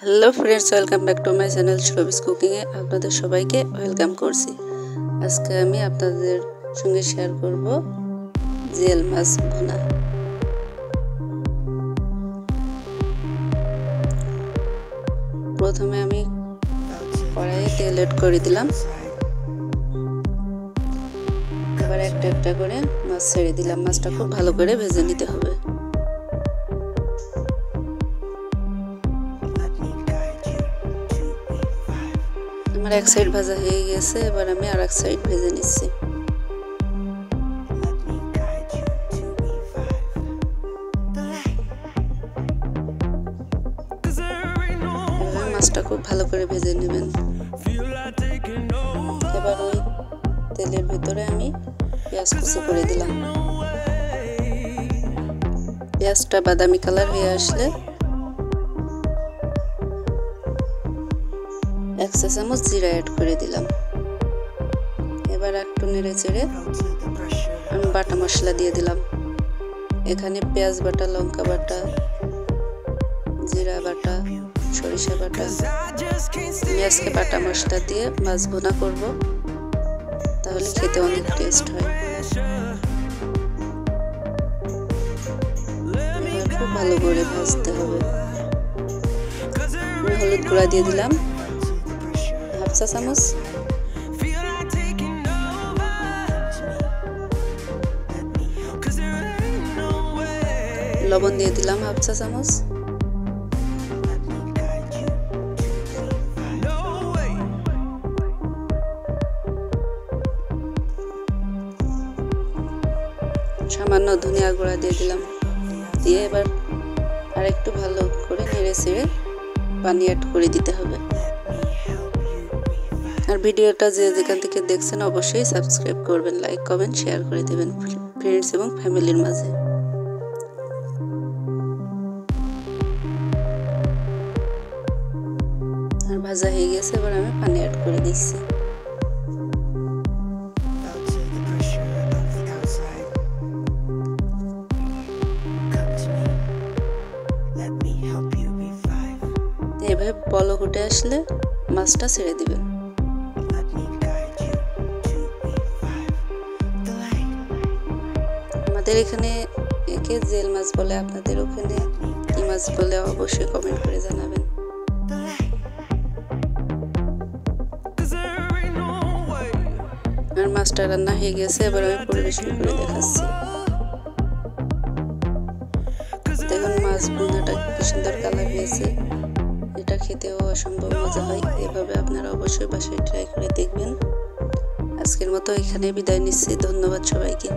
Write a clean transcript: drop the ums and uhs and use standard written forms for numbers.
Hello friends, welcome back to my channel সুরভিস কুকিংয়ে আপনাদের সবাইকে ওয়েলকাম করছি। আজকে আমি আপনাদের সঙ্গে শেয়ার করব জিয়াল মাছ ভুনা। প্রথমে আমি কড়াইয়ে তেল এড করে দিলাম। এবার একটা একটা করে মাছ ছেড়ে দিলাম। মাছটা খুব ভালো করে ভেজে নিতে হবে। আমার এক সাইড ভাজা হয়ে গেছে, এবার আমি আর এক সাইড ভেজে নিচ্ছি। মাছটা খুব ভালো করে ভেজে নেবেন। এবার ওই তেলের ভিতরে আমি পেঁয়াজ কুচি করে দিলাম। পেঁয়াজটা বাদামি কালার হয়ে আসলে 1 চা চামচ জিরা অ্যাড করে দিলাম। এবার একটু নেড়ে চেড়ে আমি বাটা মশলা দিয়ে দিলাম। এখানে পেঁয়াজ বাটা, লঙ্কা বাটা, জিরা বাটা, সরিষা বাটা। আমি আজকে বাটা মশলা দিয়ে মাছ ভুনা করব, তাহলে খেতে অনেক টেস্ট হয়। এবার খুব ভালো করে ভাজতে হবে। হলুদ গুঁড়া দিয়ে দিলাম 1/2 চা চামচ। লবণ দিয়ে দিলাম 1/2 চা চামচ। সামান্য ধনিয়া গুঁড়া দিয়ে দিলাম। দিয়ে এবার আর একটু ভালো করে নেড়ে চেড়ে পানি অ্যাড করে দিতে হবে। আর ভিডিওটা যে যেখান থেকে দেখছেন অবশ্যই সাবস্ক্রাইব করবেন, লাইক কমেন্ট শেয়ার করে দেবেন ফ্রেন্ডস এবং ফ্যামিলির মাঝে। আর ভাজা হয়ে গেছে, এবার আমি পানি অ্যাড করে দিচ্ছি। এভাবে বলক উঠে আসলে মাছটা ছেড়ে দিবেন। আমাদের এখানে একে জেল মাছ বলে, আপনাদের ওখানে কি মাছ বলে অবশ্যই কমেন্ট করে জানাবেন। আর মাছটা রান্না হয়ে গেছে, এবার আমি পরিবেশন করে দেখাচ্ছি। দেখুন মাছ ভুনাটা কি সুন্দর কালার হয়েছে। এটা খেতেও অসম্ভব মজা হয়। এভাবে আপনারা অবশ্যই বাসায় ট্রাই করে দেখবেন। আজকের মতো এখানে বিদায় নিচ্ছি। ধন্যবাদ সবাইকে।